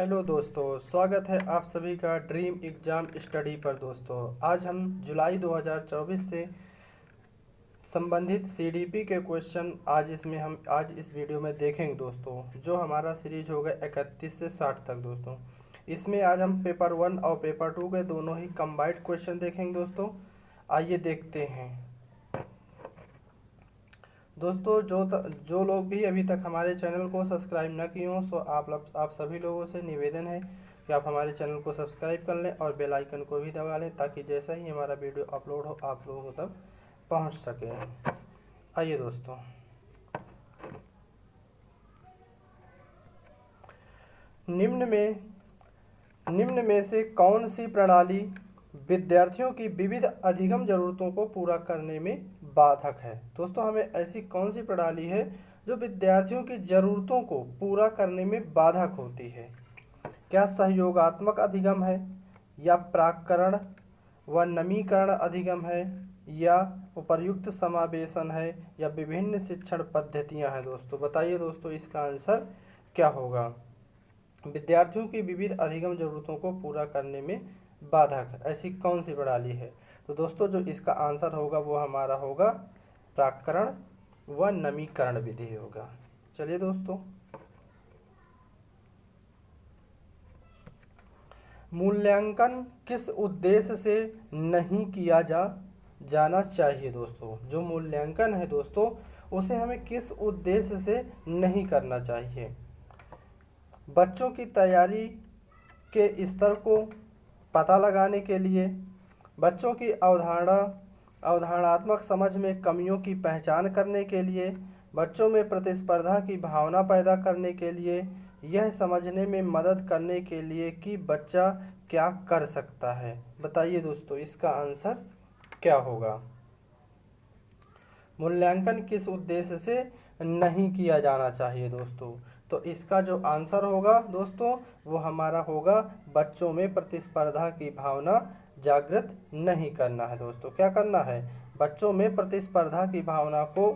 Hello दोस्तों, स्वागत है आप सभी का ड्रीम एग्ज़ाम स्टडी पर। दोस्तों आज हम जुलाई 2024 से संबंधित सीडीपी के क्वेश्चन आज इस वीडियो में देखेंगे दोस्तों, जो हमारा सीरीज होगा 31 से 60 तक। दोस्तों इसमें आज हम पेपर 1 और पेपर 2 के दोनों ही कंबाइंड क्वेश्चन देखेंगे। दोस्तों आइए देखते हैं। दोस्तों जो लोग भी अभी तक हमारे चैनल को सब्सक्राइब न किए हों, सो आप सभी लोगों से निवेदन है कि आप हमारे चैनल को सब्सक्राइब कर लें और बेल आइकन को भी दबा लें, ताकि जैसा ही हमारा वीडियो अपलोड हो आप लोगों तक पहुंच सके। आइए दोस्तों, निम्न में से कौन सी प्रणाली विद्यार्थियों की विविध अधिगम जरूरतों को पूरा करने में बाधक है। दोस्तों हमें ऐसी कौन सी प्रणाली है जो विद्यार्थियों की ज़रूरतों को पूरा करने में बाधक होती है? क्या सहयोगात्मक अधिगम है, या प्राक्करण व नमीकरण अधिगम है, या उपर्युक्त समावेशन है, या विभिन्न शिक्षण पद्धतियां हैं? दोस्तों बताइए दोस्तों, इसका आंसर क्या होगा? विद्यार्थियों की विविध अधिगम जरूरतों को पूरा करने में बाधक ऐसी कौन सी प्रणाली है? तो दोस्तों जो इसका आंसर होगा वो हमारा होगा प्राक्करण व नमीकरण विधि होगा। चलिए दोस्तों, मूल्यांकन किस उद्देश्य से नहीं किया जाना चाहिए? दोस्तों जो मूल्यांकन है दोस्तों, उसे हमें किस उद्देश्य से नहीं करना चाहिए? बच्चों की तैयारी के स्तर को पता लगाने के लिए, बच्चों की अवधारणात्मक समझ में कमियों की पहचान करने के लिए, बच्चों में प्रतिस्पर्धा की भावना पैदा करने के लिए, यह समझने में मदद करने के लिए कि बच्चा क्या कर सकता है। बताइए दोस्तों, इसका आंसर क्या होगा? मूल्यांकन किस उद्देश्य से नहीं किया जाना चाहिए? दोस्तों तो इसका जो आंसर होगा दोस्तों वो हमारा होगा बच्चों में प्रतिस्पर्धा की भावना जागृत नहीं करना है। दोस्तों क्या करना है? बच्चों में प्रतिस्पर्धा की भावना को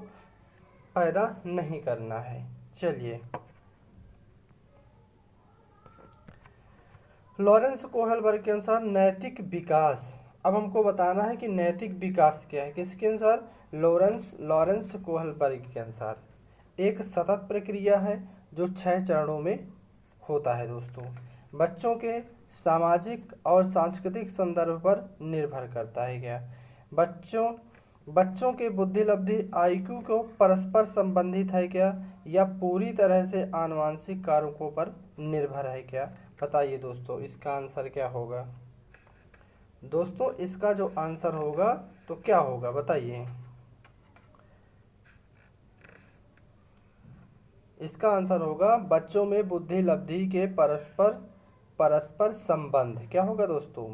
पैदा नहीं करना है। चलिए, लॉरेंस कोहलबर्ग के अनुसार नैतिक विकास, अब हमको बताना है कि नैतिक विकास क्या है। किसके अनुसार? लॉरेंस कोहलबर्ग के अनुसार एक सतत प्रक्रिया है जो 6 चरणों में होता है। दोस्तों बच्चों के सामाजिक और सांस्कृतिक संदर्भ पर निर्भर करता है। क्या बच्चों के बुद्धि लब्धि आईक्यू को परस्पर संबंधित है क्या, या पूरी तरह से आनुवंशिक कारकों पर निर्भर है क्या? बताइए दोस्तों, इसका आंसर क्या होगा? दोस्तों इसका जो आंसर होगा तो क्या होगा बताइए? इसका आंसर होगा बच्चों में बुद्धि लब्धि के परस्पर संबंध। क्या होगा दोस्तों?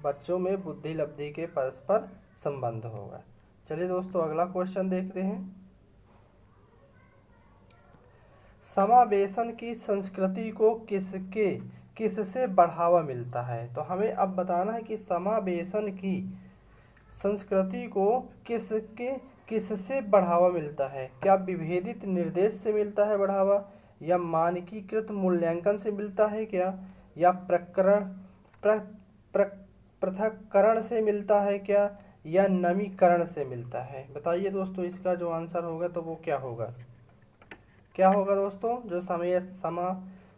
बच्चों में बुद्धि लब्धि के परस्पर संबंध होगा। चलिए दोस्तों, अगला क्वेश्चन देखते हैं। समावेशन की संस्कृति को किससे बढ़ावा मिलता है? तो हमें अब बताना है कि समावेशन की संस्कृति को किससे बढ़ावा मिलता है। क्या विभेदित निर्देश से मिलता है बढ़ावा, या मानकीकृत मूल्यांकन से मिलता है क्या, या पृथक्करण से मिलता है क्या, या नमीकरण से मिलता है? बताइए दोस्तों, इसका जो आंसर होगा तो वो क्या होगा? क्या होगा दोस्तों? जो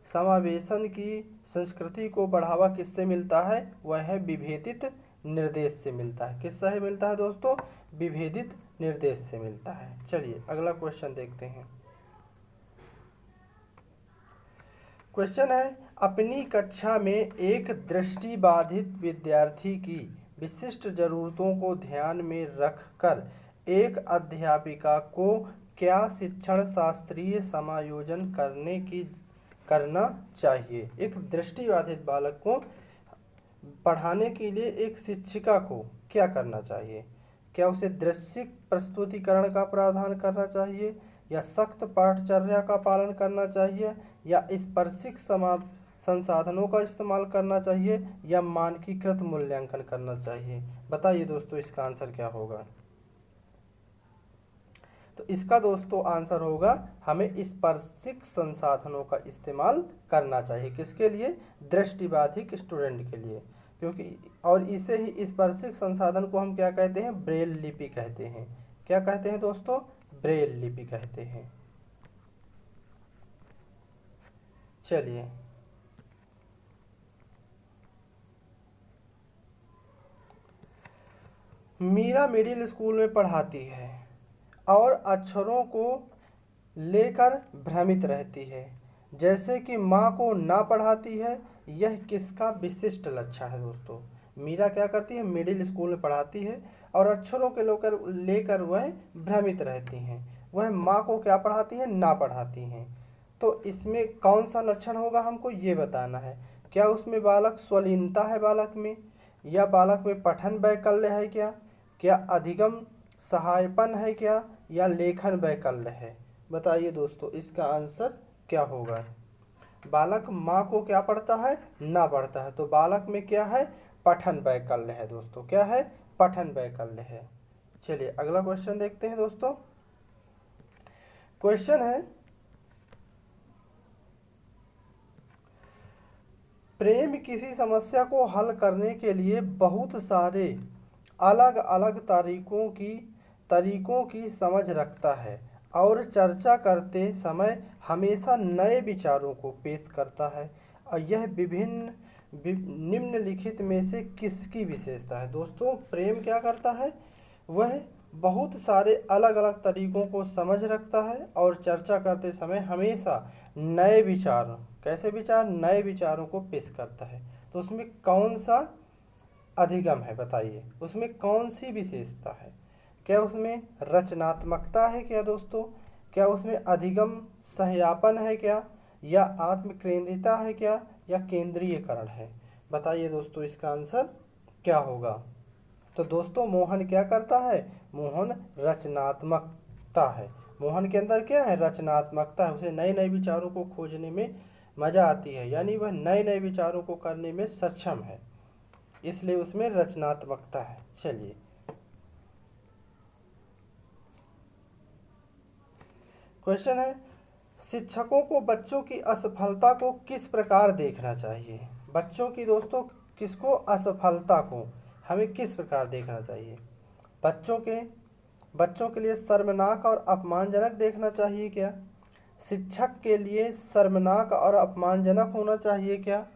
समावेशन की संस्कृति को बढ़ावा किससे मिलता है? वह है विभेदित निर्देश से मिलता है। किससे मिलता है दोस्तों? विभेदित निर्देश से मिलता है। चलिए अगला क्वेश्चन देखते हैं। क्वेश्चन है, अपनी कक्षा में एक दृष्टिबाधित विद्यार्थी की विशिष्ट जरूरतों को ध्यान में रखकर एक अध्यापिका को क्या शिक्षण शास्त्रीय समायोजन करना चाहिए? एक दृष्टिबाधित बालक को पढ़ाने के लिए एक शिक्षिका को क्या करना चाहिए? क्या उसे दृश्य प्रस्तुतिकरण का प्रावधान करना चाहिए, या सख्त पाठचर्या का पालन करना चाहिए, या स्पर्शिक संसाधनों का इस्तेमाल करना चाहिए, या मानकीकृत मूल्यांकन करना चाहिए? बताइए दोस्तों, इसका आंसर क्या होगा? तो इसका दोस्तों आंसर होगा हमें स्पर्शिक संसाधनों का इस्तेमाल करना चाहिए। किसके लिए? दृष्टिबाधित स्टूडेंट के लिए। क्योंकि और इसे ही स्पर्शिक संसाधन को हम क्या कहते हैं? ब्रेल लिपि कहते हैं। क्या कहते हैं दोस्तों? ब्रेल लिपि कहते हैं। चलिए मीरा मिडिल स्कूल में पढ़ाती है और अक्षरों को लेकर भ्रमित रहती है, जैसे कि माँ को ना पढ़ाती है। यह किसका विशिष्ट लक्षण है दोस्तों? मीरा क्या करती है? मिडिल स्कूल में पढ़ाती है और अक्षरों के लेकर वह भ्रमित रहती हैं। वह माँ को क्या पढ़ाती हैं? ना पढ़ाती हैं। तो इसमें कौन सा लक्षण होगा हमको ये बताना है। क्या उसमें बालक स्वलीनता है बालक में, या बालक में पठन वैकल्य है क्या अधिगम सहायपन है क्या, या लेखन वैकल्य है? बताइए दोस्तों इसका आंसर क्या होगा। बालक माँ को क्या पढ़ता है? ना पढ़ता है। तो बालक में क्या है? पठन वैकल्य है दोस्तों। क्या है? पठन वैकल्य है। चलिए अगला क्वेश्चन देखते हैं दोस्तों। क्वेश्चन है, प्रेम किसी समस्या को हल करने के लिए बहुत सारे अलग अलग तरीकों की समझ रखता है और चर्चा करते समय हमेशा नए विचारों को पेश करता है। और यह निम्नलिखित में से किसकी विशेषता है? दोस्तों प्रेम क्या करता है? वह बहुत सारे अलग अलग तरीकों को समझ रखता है और चर्चा करते समय हमेशा नए विचार, कैसे विचार? नए विचारों को पेश करता है। तो उसमें कौन सा अधिगम है? बताइए उसमें कौन सी विशेषता है? क्या उसमें रचनात्मकता है क्या दोस्तों? क्या उसमें अधिगम सह्यापन है क्या, या आत्मकेंद्रिता है क्या, या केंद्रीयकरण है? बताइए दोस्तों इसका आंसर क्या होगा। तो दोस्तों मोहन क्या करता है? मोहन रचनात्मकता है। मोहन के अंदर क्या है? रचनात्मकता है। उसे नए नए विचारों को खोजने में मजा आती है, यानी वह नए नए विचारों को करने में सक्षम है, इसलिए उसमें रचनात्मकता है। चलिए क्वेश्चन है, शिक्षकों को बच्चों की असफलता को किस प्रकार देखना चाहिए? बच्चों की दोस्तों किसको? असफलता को हमें किस प्रकार देखना चाहिए? बच्चों के लिए शर्मनाक और अपमानजनक देखना चाहिए क्या? शिक्षक के लिए शर्मनाक और अपमानजनक होना चाहिए क्या?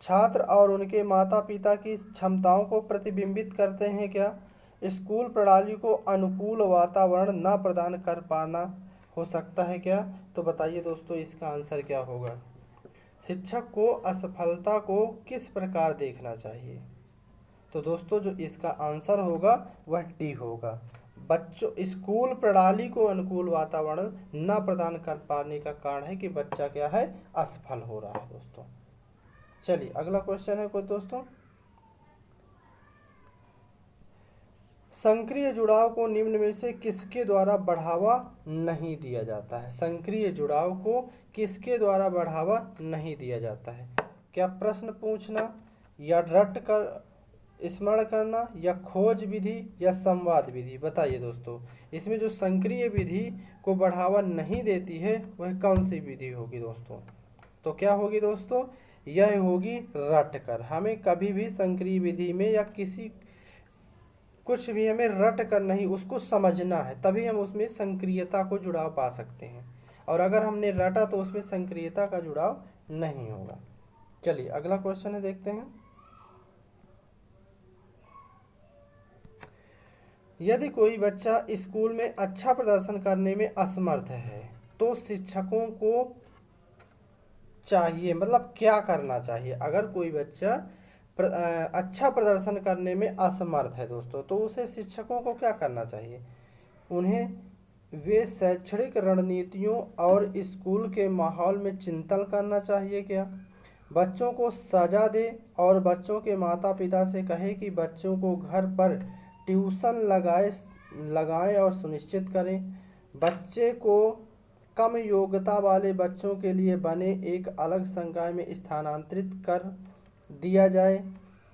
छात्र और उनके माता पिता की क्षमताओं को प्रतिबिंबित करते हैं क्या? स्कूल प्रणाली को अनुकूल वातावरण न प्रदान कर पाना हो सकता है क्या? तो बताइए दोस्तों इसका आंसर क्या होगा। शिक्षक को असफलता को किस प्रकार देखना चाहिए? तो दोस्तों जो इसका आंसर होगा वह डी होगा। बच्चों स्कूल प्रणाली को अनुकूल वातावरण न प्रदान कर पाने का कारण है कि बच्चा क्या है? असफल हो रहा है दोस्तों। चलिए अगला क्वेश्चन है कोई दोस्तों, सक्रिय जुड़ाव को निम्न में से किसके द्वारा बढ़ावा नहीं दिया जाता है? सक्रिय जुड़ाव को किसके द्वारा बढ़ावा नहीं दिया जाता है? क्या प्रश्न पूछना, या रट कर स्मरण करना, या खोज विधि, या संवाद विधि? बताइए दोस्तों इसमें जो सक्रिय विधि को बढ़ावा नहीं देती है वह कौन सी विधि होगी दोस्तों? तो क्या होगी दोस्तों? यह होगी रट कर। हमें कभी भी सक्रिय विधि में या किसी कुछ भी हमें रट कर नहीं, उसको समझना है, तभी हम उसमें सक्रियता को जुड़ाव पा सकते हैं। और अगर हमने रटा तो उसमें सक्रियता का जुड़ाव नहीं होगा। चलिए अगला क्वेश्चन है देखते हैं। यदि कोई बच्चा स्कूल में अच्छा प्रदर्शन करने में असमर्थ है तो शिक्षकों को चाहिए, मतलब क्या करना चाहिए? अगर कोई बच्चा अच्छा प्रदर्शन करने में असमर्थ है दोस्तों, तो उसे शिक्षकों को क्या करना चाहिए? उन्हें वे शैक्षणिक रणनीतियों और स्कूल के माहौल में चिंतन करना चाहिए क्या? बच्चों को सजा दे और बच्चों के माता पिता से कहे कि बच्चों को घर पर ट्यूशन लगाएं और सुनिश्चित करें। बच्चे को कम योग्यता वाले बच्चों के लिए बने एक अलग संकाय में स्थानांतरित कर दिया जाए।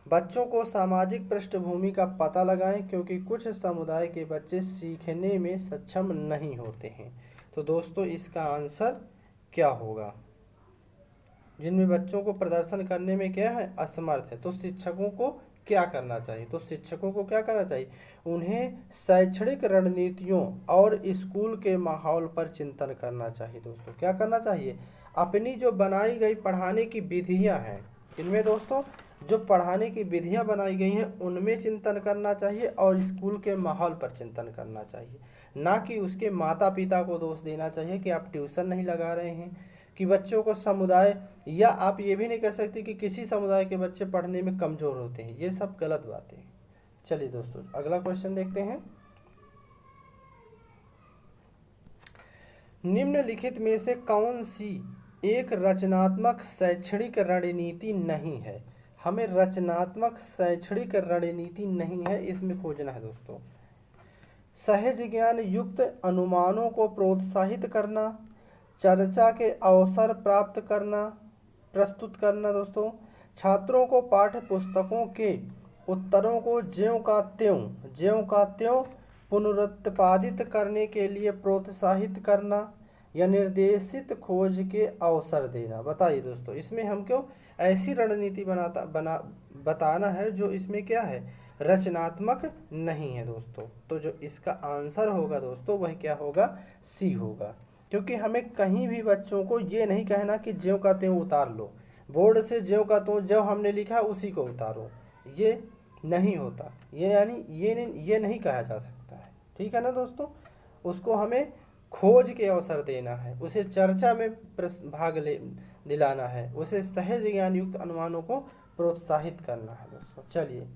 बच्चों को सामाजिक पृष्ठभूमि का पता लगाएं, क्योंकि कुछ समुदाय के बच्चे सीखने में सक्षम नहीं होते हैं। तो दोस्तों इसका आंसर क्या होगा? जिनमें बच्चों को प्रदर्शन करने में क्या है, असमर्थ है। तो शिक्षकों को क्या करना चाहिए? तो शिक्षकों को क्या करना चाहिए? उन्हें शैक्षणिक रणनीतियों और स्कूल के माहौल पर चिंतन करना चाहिए। दोस्तों क्या करना चाहिए? अपनी जो बनाई गई पढ़ाने की विधियां हैं, इनमें दोस्तों जो पढ़ाने की विधियां बनाई गई हैं उनमें चिंतन करना चाहिए और स्कूल के माहौल पर चिंतन करना चाहिए। ना कि उसके माता पिता को दोष देना चाहिए कि आप ट्यूशन नहीं लगा रहे हैं, कि बच्चों को समुदाय, या आप ये भी नहीं कह सकते कि किसी समुदाय के बच्चे पढ़ने में कमज़ोर होते हैं। ये सब गलत बातें हैं। चलिए दोस्तों अगला क्वेश्चन देखते हैं। निम्नलिखित में से कौन सी एक रचनात्मक शैक्षणिक रणनीति नहीं है? हमें रचनात्मक शैक्षणिक रणनीति नहीं है, इसमें खोजना है दोस्तों। सहज ज्ञान युक्त अनुमानों को प्रोत्साहित करना, चर्चा के अवसर प्राप्त करना, प्रस्तुत करना दोस्तों, छात्रों को पाठ्य पुस्तकों के उत्तरों को ज्यों का त्यों पुनरुत्पादित करने के लिए प्रोत्साहित करना, या निर्देशित खोज के अवसर देना। बताइए दोस्तों इसमें हमको ऐसी रणनीति बताना है जो इसमें क्या है, रचनात्मक नहीं है दोस्तों। तो जो इसका आंसर होगा दोस्तों वह क्या होगा, सी होगा। क्योंकि हमें कहीं भी बच्चों को ये नहीं कहना कि ज्यों का त्यों उतार लो, बोर्ड से ज्यों का त्यों जो हमने लिखा उसी को उतारो, ये नहीं होता। ये यानी ये नहीं कहा जा सकता है, ठीक है ना दोस्तों। उसको हमें खोज के अवसर देना है, उसे चर्चा में भाग दिलाना है, उसे सहज ज्ञान युक्त अनुमानों को प्रोत्साहित करना है दोस्तों। चलिए,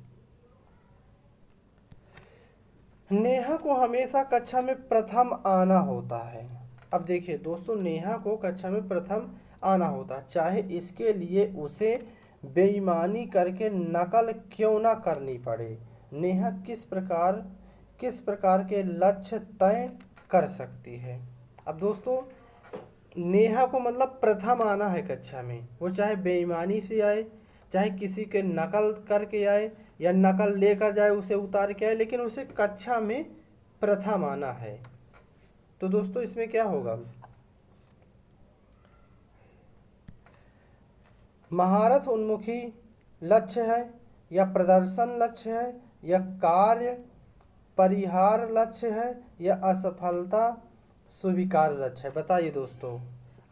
नेहा को हमेशा कक्षा में प्रथम आना होता है। अब देखिए दोस्तों, नेहा को कक्षा में प्रथम आना होता है, चाहे इसके लिए उसे बेईमानी करके नकल क्यों ना करनी पड़े। नेहा किस प्रकार के लक्ष्य तय कर सकती है। अब दोस्तों नेहा को मतलब प्रथम आना है कक्षा में, वो चाहे बेईमानी से आए, चाहे किसी के नकल करके आए, या नकल लेकर जाए उसे उतार के आए, लेकिन उसे कक्षा में प्रथम आना है। तो दोस्तों इसमें क्या होगा, महारत उन्मुखी लक्ष्य है, या प्रदर्शन लक्ष्य है, या कार्य परिहार लक्ष्य है, या असफलता स्वीकार लक्ष्य है। बताइए दोस्तों,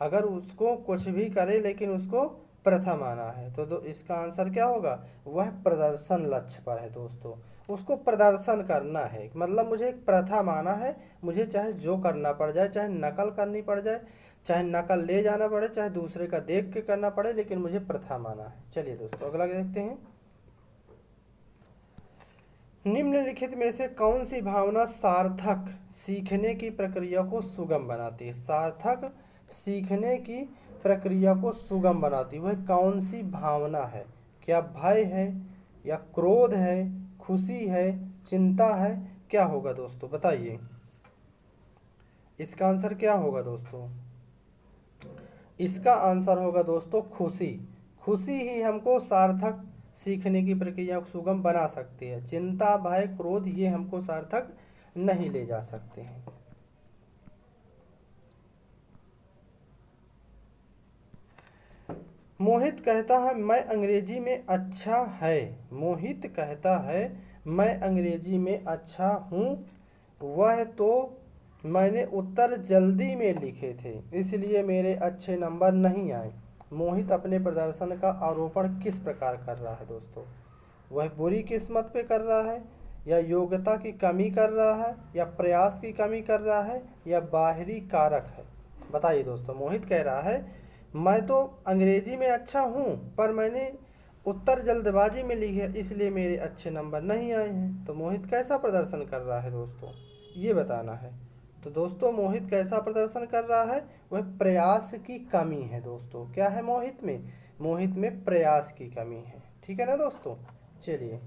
अगर उसको कुछ भी करे लेकिन उसको प्रथम आना है तो इसका आंसर क्या होगा, वह प्रदर्शन लक्ष्य पर है दोस्तों। उसको प्रदर्शन करना है, मतलब मुझे एक प्रथम आना है, मुझे चाहे जो करना पड़ जाए, चाहे नकल करनी पड़ जाए, चाहे नकल ले जाना पड़े, चाहे दूसरे का देख के करना पड़े, लेकिन मुझे प्रथम आना है। चलिए दोस्तों अगला देखते हैं। निम्नलिखित में से कौन सी भावना सार्थक सीखने की प्रक्रिया को सुगम बनाती है? सार्थक सीखने की प्रक्रिया को सुगम बनाती है, वह कौन सी भावना है? क्या भय है, या क्रोध है, खुशी है, चिंता है, क्या होगा दोस्तों बताइए। इसका आंसर क्या होगा दोस्तों? इसका आंसर होगा दोस्तों खुशी। खुशी ही हमको सार्थक सीखने की प्रक्रिया को सुगम बना सकती है। चिंता, भय, क्रोध ये हमको सार्थक नहीं ले जा सकते हैं। मोहित कहता है मैं अंग्रेजी में अच्छा है। मोहित कहता है मैं अंग्रेजी में अच्छा हूँ, वह तो मैंने उत्तर जल्दी में लिखे थे इसलिए मेरे अच्छे नंबर नहीं आए। मोहित अपने प्रदर्शन का आरोपण किस प्रकार कर रहा है दोस्तों? वह बुरी किस्मत पे कर रहा है, या योग्यता की कमी कर रहा है, या प्रयास की कमी कर रहा है, या बाहरी कारक है? बताइए दोस्तों। मोहित कह रहा है मैं तो अंग्रेजी में अच्छा हूँ पर मैंने उत्तर जल्दबाजी में लिखे इसलिए मेरे अच्छे नंबर नहीं आए हैं। तो मोहित कैसा प्रदर्शन कर रहा है दोस्तों, ये बताना है। तो दोस्तों मोहित कैसा प्रदर्शन कर रहा है? वह प्रयास की कमी है दोस्तों। क्या है मोहित में? मोहित में प्रयास की कमी है, ठीक है ना दोस्तों। चलिए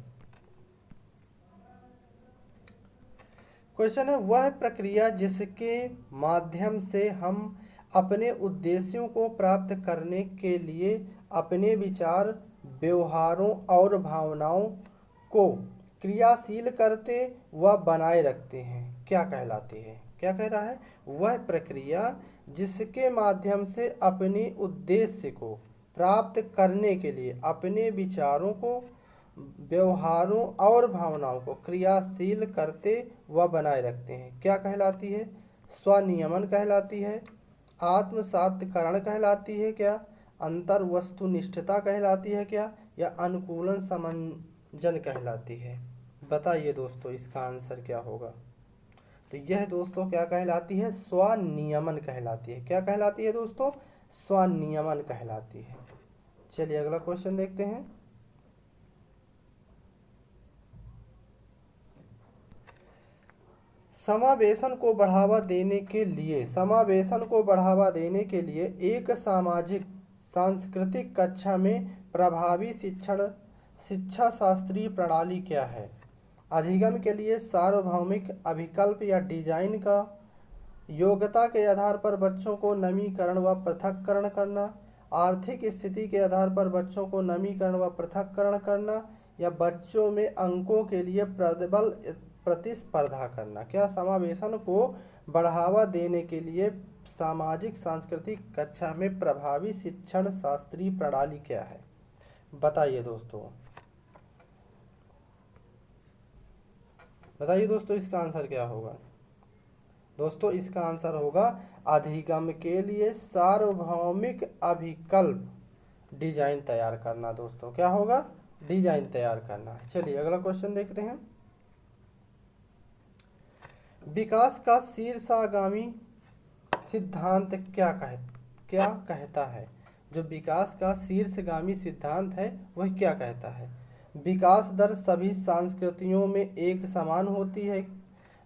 क्वेश्चन है, वह प्रक्रिया जिसके माध्यम से हम अपने उद्देश्यों को प्राप्त करने के लिए अपने विचार, व्यवहारों और भावनाओं को क्रियाशील करते व बनाए रखते हैं क्या कहलाती है? क्या कह रहा है? वह प्रक्रिया जिसके माध्यम से अपने उद्देश्य को प्राप्त करने के लिए अपने विचारों को, व्यवहारों और भावनाओं को क्रियाशील करते व बनाए रखते हैं क्या कहलाती है? स्वनियमन कहलाती है, आत्मसातकरण कहलाती है क्या, अंतर वस्तुनिष्ठता कहलाती है क्या, या अनुकूलन समंजन कहलाती है? बताइए दोस्तों इसका आंसर क्या होगा? तो यह दोस्तों क्या कहलाती है? स्वनियमन कहलाती है। क्या कहलाती है दोस्तों? स्वनियमन कहलाती है। चलिए अगला क्वेश्चन देखते हैं। समावेशन को बढ़ावा देने के लिए एक सामाजिक सांस्कृतिक कक्षा में प्रभावी शिक्षा शास्त्रीय प्रणाली क्या है? अधिगम के लिए सार्वभौमिक अभिकल्प या डिजाइन का, योग्यता के आधार पर बच्चों को नवीकरण व पृथक्करण करना, आर्थिक स्थिति के आधार पर बच्चों को नवीकरण व पृथक्करण करना, या बच्चों में अंकों के लिए प्रबल प्रतिस्पर्धा करना। क्या समावेशन को बढ़ावा देने के लिए सामाजिक सांस्कृतिक कक्षा में प्रभावी शिक्षण शास्त्रीय प्रणाली क्या है? बताइए दोस्तों। बताइए दोस्तों इसका आंसर क्या होगा? दोस्तों इसका आंसर होगा अधिगम के लिए सार्वभौमिक अभिकल्प डिजाइन तैयार करना। दोस्तों क्या होगा? डिजाइन तैयार करना। चलिए अगला क्वेश्चन देखते हैं। विकास का शीर्षगामी सिद्धांत क्या कहता है? जो विकास का शीर्षगामी सिद्धांत है वह क्या कहता है? विकास दर सभी संस्कृतियों में एक समान होती है,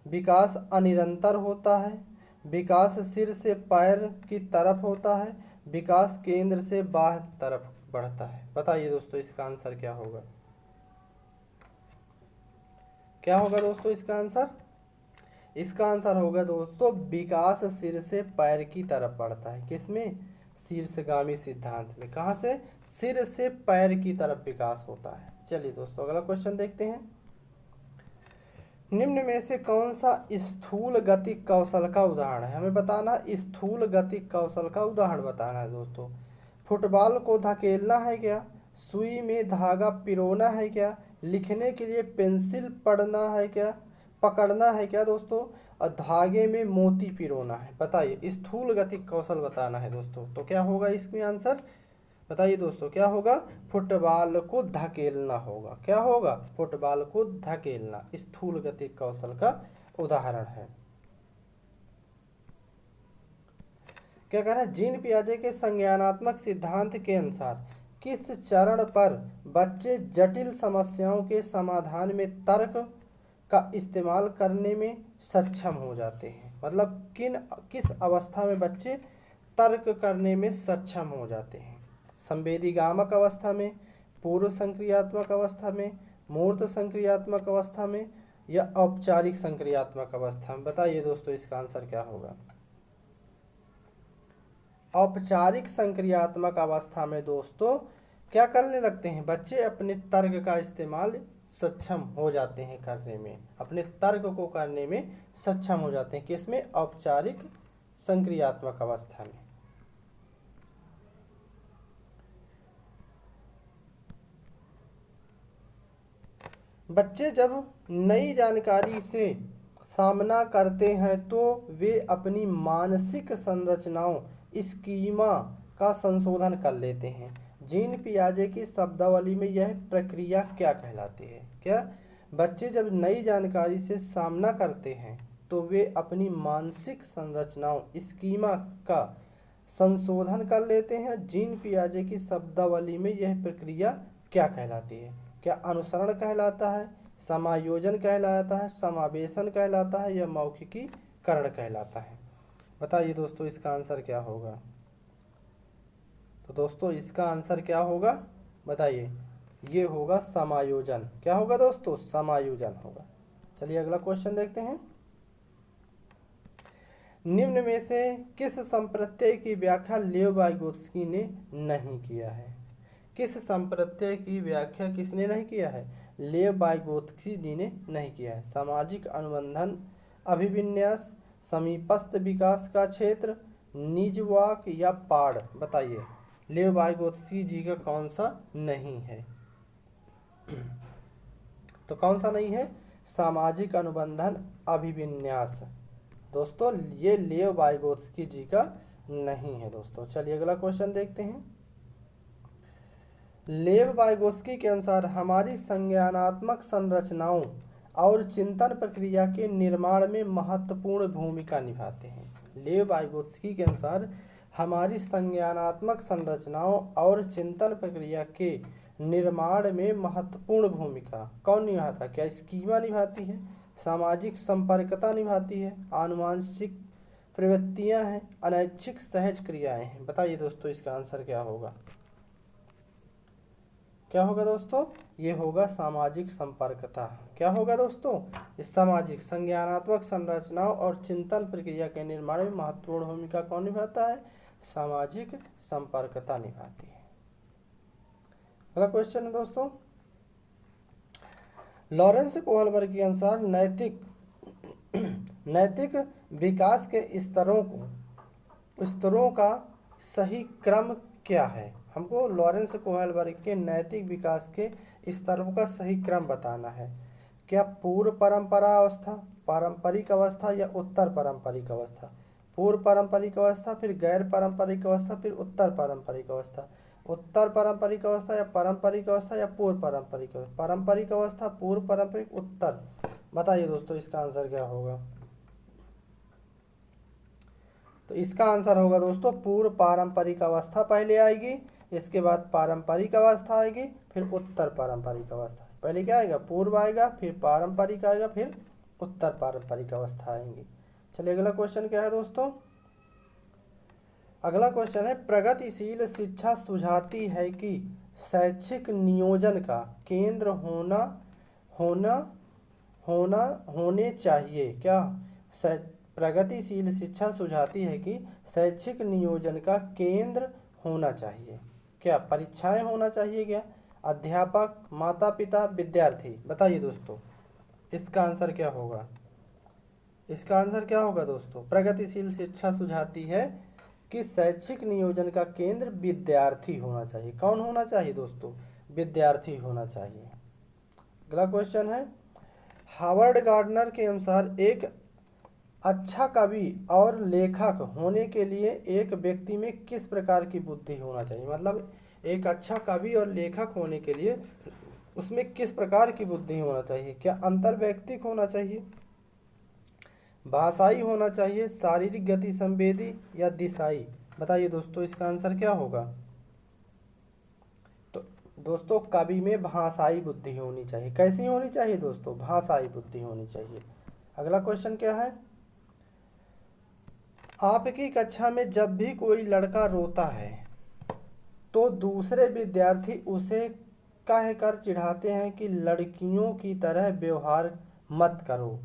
विकास अनिरंतर होता है, विकास सिर से पैर की तरफ होता है, विकास केंद्र से बाह्य तरफ बढ़ता है। बताइए दोस्तों इसका आंसर क्या होगा? क्या होगा दोस्तों इसका आंसर? इसका आंसर होगा दोस्तों विकास सिर से पैर की तरफ बढ़ता है। किसमें? शीर्षगामी सिद्धांत में। कहाँ से? सिर से पैर की तरफ विकास होता है। चलिए दोस्तों अगला क्वेश्चन देखते हैं। निम्न में से कौन सा स्थूल गतिक कौशल का उदाहरण है? हमें बताना स्थूल गतिक कौशल का उदाहरण बताना है दोस्तों। फुटबॉल को धकेलना है क्या, सुई में धागा पिरोना है क्या, लिखने के लिए पेंसिल पकड़ना है क्या दोस्तों, और धागे में मोती पिरोना है। बताइए स्थूल गतिक कौशल बताना है दोस्तों। तो क्या होगा इसमें आंसर? बताइए दोस्तों क्या होगा? फुटबॉल को धकेलना होगा। क्या होगा? फुटबॉल को धकेलना स्थूल गतिक कौशल का उदाहरण है। क्या कह रहा है? जीन पियाजे के संज्ञानात्मक सिद्धांत के अनुसार किस चरण पर बच्चे जटिल समस्याओं के समाधान में तर्क का इस्तेमाल करने में सक्षम हो जाते हैं? मतलब किस अवस्था में बच्चे तर्क करने में सक्षम हो जाते हैं? संवेदीगामक अवस्था में, पूर्व संक्रियात्मक अवस्था में, मूर्त संक्रियात्मक अवस्था में, या औपचारिक संक्रियात्मक अवस्था में? बताइए दोस्तों इसका आंसर क्या होगा? औपचारिक संक्रियात्मक अवस्था में दोस्तों क्या करने लगते हैं बच्चे? अपने तर्क का इस्तेमाल सक्षम हो जाते हैं करने में, अपने तर्क को करने में सक्षम हो जाते हैं। किसमें? औपचारिक संक्रियात्मक अवस्था में। बच्चे जब नई जानकारी से सामना करते हैं तो वे अपनी मानसिक संरचनाओं स्कीमा का संशोधन कर लेते हैं। जीन पियाजे की शब्दावली में यह प्रक्रिया क्या कहलाती है? क्या? बच्चे जब नई जानकारी से सामना करते हैं तो वे अपनी मानसिक संरचनाओं स्कीमा का संशोधन कर लेते हैं। जीन पियाजे की शब्दावली में यह प्रक्रिया क्या कहलाती है? क्या अनुसरण कहलाता है, समायोजन कहलाता है, समावेशन कहलाता है, या मौखिकीकरण कहलाता है? बताइए दोस्तों इसका आंसर क्या होगा? तो दोस्तों इसका आंसर क्या होगा? बताइए। ये होगा समायोजन। क्या होगा दोस्तों? समायोजन होगा। चलिए अगला क्वेश्चन देखते हैं। निम्न में से किस संप्रत्यय की व्याख्या लेव वाइगोत्स्की ने नहीं किया है? किस संप्रत्यय की व्याख्या किसने नहीं किया है? लेव वाइगोत्स्की जी ने नहीं किया है। सामाजिक अनुबंधन, अभिविन्यास, समीपस्थ विकास का क्षेत्र, निजवाक या पाड़, बताइए। लेव वाइगोत्स्की जी का कौन सा नहीं है? तो कौन सा नहीं है? सामाजिक अनुबंधन, अभिविन्यास। दोस्तों ये लेव वाइगोत्स्की जी का नहीं है दोस्तों। चलिए अगला क्वेश्चन देखते हैं। लेव वाइगोत्स्की के अनुसार हमारी संज्ञानात्मक संरचनाओं और चिंतन प्रक्रिया के निर्माण में महत्वपूर्ण भूमिका निभाते हैं। लेव वाइगोत्स्की के अनुसार हमारी संज्ञानात्मक संरचनाओं और चिंतन प्रक्रिया के निर्माण में महत्वपूर्ण भूमिका कौन निभाता है? क्या स्कीमा निभाती है, सामाजिक संपर्कता निभाती है, आनुवांशिक प्रवृत्तियां हैं, अनैच्छिक सहज क्रियाएं हैं? बताइए दोस्तों इसका आंसर क्या होगा? क्या होगा दोस्तों? ये होगा सामाजिक संपर्कता। क्या होगा दोस्तों? इस सामाजिक संज्ञानात्मक संरचनाओं और चिंतन प्रक्रिया के निर्माण में महत्वपूर्ण भूमिका कौन निभाता है? सामाजिक संपर्कता निभाती है। अगला क्वेश्चन है दोस्तों, लॉरेंस कोहलबर्ग के अनुसार नैतिक विकास के स्तरों का सही क्रम क्या है? हमको लॉरेंस कोहलबर्ग के नैतिक विकास के स्तरों का सही क्रम बताना है। क्या पूर्व परंपरा अवस्था, पारंपरिक अवस्था या उत्तर पारंपरिक अवस्था? पूर्व पारंपरिक अवस्था, फिर गैर पारंपरिक अवस्था, फिर उत्तर पारंपरिक अवस्था। उत्तर पारंपरिक अवस्था या पारंपरिक अवस्था या पूर्व पारंपरिक अवस्था? पारंपरिक अवस्था, पूर्व पारंपरिक, उत्तर। बताइए दोस्तों इसका आंसर क्या होगा? तो इसका आंसर होगा दोस्तों पूर्व पारंपरिक अवस्था पहले आएगी, इसके बाद पारंपरिक अवस्था आएगी, फिर उत्तर पारंपरिक अवस्था। पहले क्या आएगा? पूर्व आएगा, फिर पारंपरिक आएगा, फिर उत्तर पारंपरिक अवस्था आएंगी। चलिए अगला क्वेश्चन क्या है दोस्तों? अगला क्वेश्चन है, प्रगतिशील शिक्षा सुझाती है कि शैक्षिक नियोजन का केंद्र होने चाहिए। क्या? प्रगतिशील शिक्षा सुझाती है कि शैक्षिक नियोजन का केंद्र होना चाहिए। क्या? परीक्षाएं होना चाहिए? क्या? अध्यापक, माता पिता, विद्यार्थी? बताइए दोस्तों इसका आंसर क्या होगा? इसका आंसर क्या होगा दोस्तों? प्रगतिशील शिक्षा सुझाती है कि शैक्षिक नियोजन का केंद्र विद्यार्थी होना चाहिए। कौन होना चाहिए दोस्तों? विद्यार्थी होना चाहिए। अगला क्वेश्चन है, हावर्ड गार्डनर के अनुसार एक अच्छा कवि और लेखक होने के लिए एक व्यक्ति में किस प्रकार की बुद्धि होना चाहिए? मतलब एक अच्छा कवि और लेखक होने के लिए उसमें किस प्रकार की बुद्धि होना चाहिए? क्या अंतर्वैयक्तिक होना चाहिए, भाषाई होना चाहिए, शारीरिक गति संवेदी या दिशाई? बताइए दोस्तों इसका आंसर क्या होगा? तो दोस्तों कवि में भाषाई बुद्धि होनी चाहिए। कैसी होनी चाहिए दोस्तों? भाषाई बुद्धि होनी चाहिए। अगला क्वेश्चन क्या है, आपकी कक्षा में जब भी कोई लड़का रोता है तो दूसरे विद्यार्थी उसे कहकर चिढ़ाते हैं कि लड़कियों की तरह व्यवहार मत करो,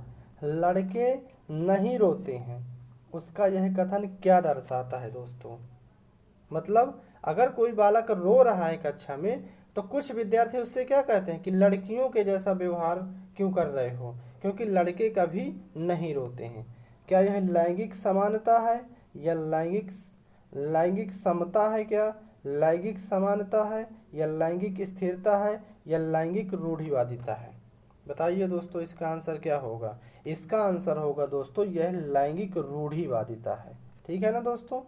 लड़के नहीं रोते हैं। उसका यह कथन क्या दर्शाता है दोस्तों? मतलब अगर कोई बालक रो रहा है कक्षा में तो कुछ विद्यार्थी उससे क्या कहते हैं कि लड़कियों के जैसा व्यवहार क्यों कर रहे हो, क्योंकि लड़के कभी नहीं रोते हैं। क्या यह लैंगिक समानता है या लैंगिक समता है? क्या लैंगिक समानता है या लैंगिक स्थिरता है या लैंगिक रूढ़िवादिता है? बताइए दोस्तों इसका आंसर क्या होगा? इसका आंसर होगा दोस्तों यह लैंगिक रूढ़िवादिता है। ठीक है ना दोस्तों?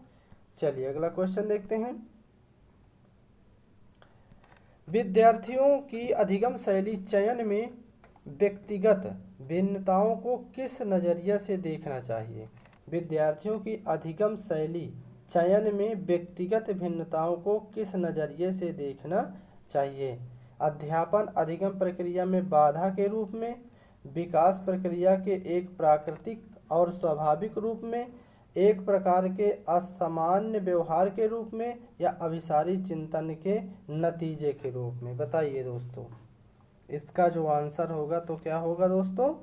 चलिए अगला क्वेश्चन देखते हैं, विद्यार्थियों की अधिगम शैली चयन में व्यक्तिगत भिन्नताओं को किस नज़रिए से देखना चाहिए? विद्यार्थियों की अधिगम शैली चयन में व्यक्तिगत भिन्नताओं को किस नज़रिए से देखना चाहिए? अध्यापन अधिगम प्रक्रिया में बाधा के रूप में, विकास प्रक्रिया के एक प्राकृतिक और स्वाभाविक रूप में, एक प्रकार के असामान्य व्यवहार के रूप में या अभिसारी चिंतन के नतीजे के रूप में? बताइए दोस्तों इसका जो आंसर होगा तो क्या होगा दोस्तों?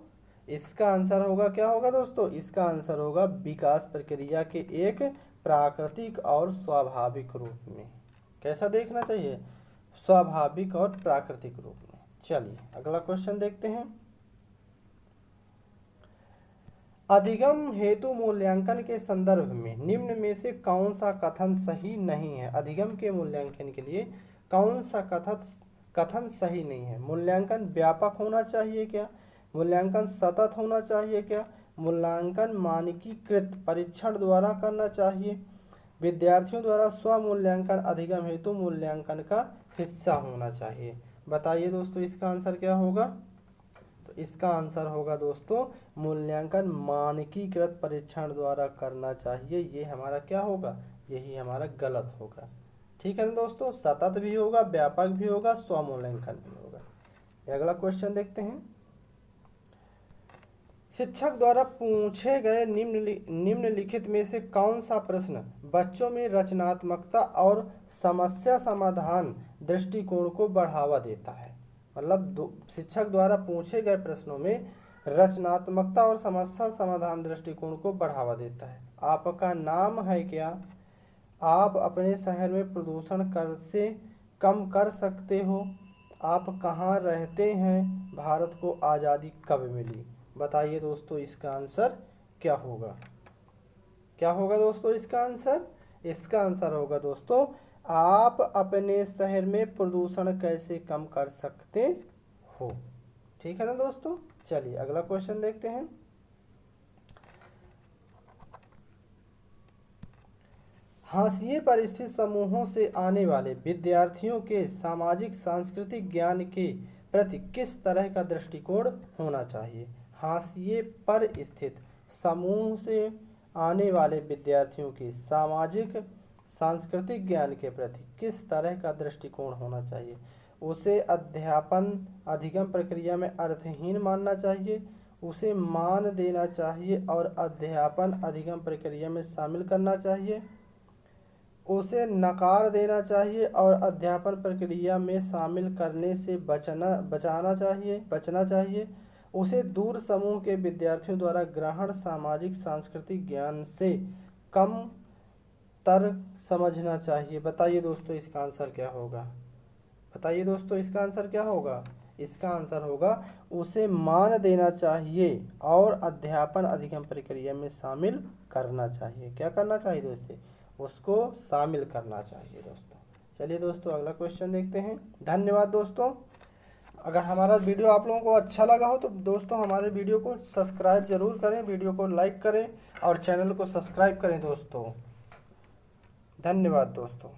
इसका आंसर होगा क्या होगा दोस्तों? इसका आंसर होगा विकास प्रक्रिया के एक प्राकृतिक और स्वाभाविक रूप में। कैसा देखना चाहिए? स्वाभाविक और प्राकृतिक रूप में। चलिए अगला क्वेश्चन देखते हैं। अधिगम हेतु मूल्यांकन के संदर्भ में निम्न में से कौन सा कथन सही नहीं है? अधिगम के मूल्यांकन के लिए कौन सा कथन सही नहीं है? मूल्यांकन व्यापक होना चाहिए क्या? मूल्यांकन सतत होना चाहिए क्या? मूल्यांकन मानकीकृत परीक्षण द्वारा करना चाहिए? विद्यार्थियों द्वारा स्व मूल्यांकन अधिगम हेतु मूल्यांकन का हिस्सा होना चाहिए? बताइए दोस्तों इसका आंसर क्या होगा? तो इसका आंसर होगा दोस्तों मूल्यांकन मानकीकृत परीक्षण द्वारा करना चाहिए। ये हमारा क्या होगा? यही हमारा गलत होगा। ठीक है ना दोस्तों, सतत भी होगा, व्यापक भी होगा, स्व मूल्यांकन भी होगा। अगला क्वेश्चन देखते हैं। शिक्षक द्वारा पूछे गए निम्नलिखित में से कौन सा प्रश्न बच्चों में रचनात्मकता और समस्या समाधान दृष्टिकोण को बढ़ावा देता है? मतलब शिक्षक द्वारा पूछे गए प्रश्नों में रचनात्मकता और समस्या समाधान दृष्टिकोण को बढ़ावा देता है। आपका नाम है क्या? आप अपने शहर में प्रदूषण कर से कम कर सकते हो? आप कहाँ रहते हैं? भारत को आज़ादी कब मिली? बताइए दोस्तों इसका आंसर क्या होगा? क्या होगा दोस्तों इसका आंसर? इसका आंसर होगा दोस्तों आप अपने शहर में प्रदूषण कैसे कम कर सकते हो। ठीक है ना दोस्तों। चलिए अगला क्वेश्चन देखते हैं। हाशिए पर स्थित समूहों से आने वाले विद्यार्थियों के सामाजिक सांस्कृतिक ज्ञान के प्रति किस तरह का दृष्टिकोण होना चाहिए? हाशिए पर स्थित समूह से आने वाले विद्यार्थियों के सामाजिक सांस्कृतिक ज्ञान के प्रति किस तरह का दृष्टिकोण होना चाहिए? उसे अध्यापन अधिगम प्रक्रिया में अर्थहीन मानना चाहिए, उसे मान देना चाहिए और अध्यापन अधिगम प्रक्रिया में शामिल करना चाहिए, उसे नकार देना चाहिए और अध्यापन प्रक्रिया में शामिल करने से बचना चाहिए, उसे दूर समूह के विद्यार्थियों द्वारा ग्रहण सामाजिक सांस्कृतिक ज्ञान से कम तर समझना चाहिए। बताइए दोस्तों इसका आंसर क्या होगा? बताइए दोस्तों इसका आंसर क्या होगा? इसका आंसर होगा उसे मान देना चाहिए और अध्यापन अधिगम प्रक्रिया में शामिल करना चाहिए। क्या करना चाहिए दोस्तों? उसको शामिल करना चाहिए दोस्तों। चलिए दोस्तों अगला क्वेश्चन देखते हैं। धन्यवाद दोस्तों। अगर हमारा वीडियो आप लोगों को अच्छा लगा हो तो दोस्तों हमारे वीडियो को सब्सक्राइब जरूर करें, वीडियो को लाइक करें और चैनल को सब्सक्राइब करें दोस्तों। धन्यवाद दोस्तों।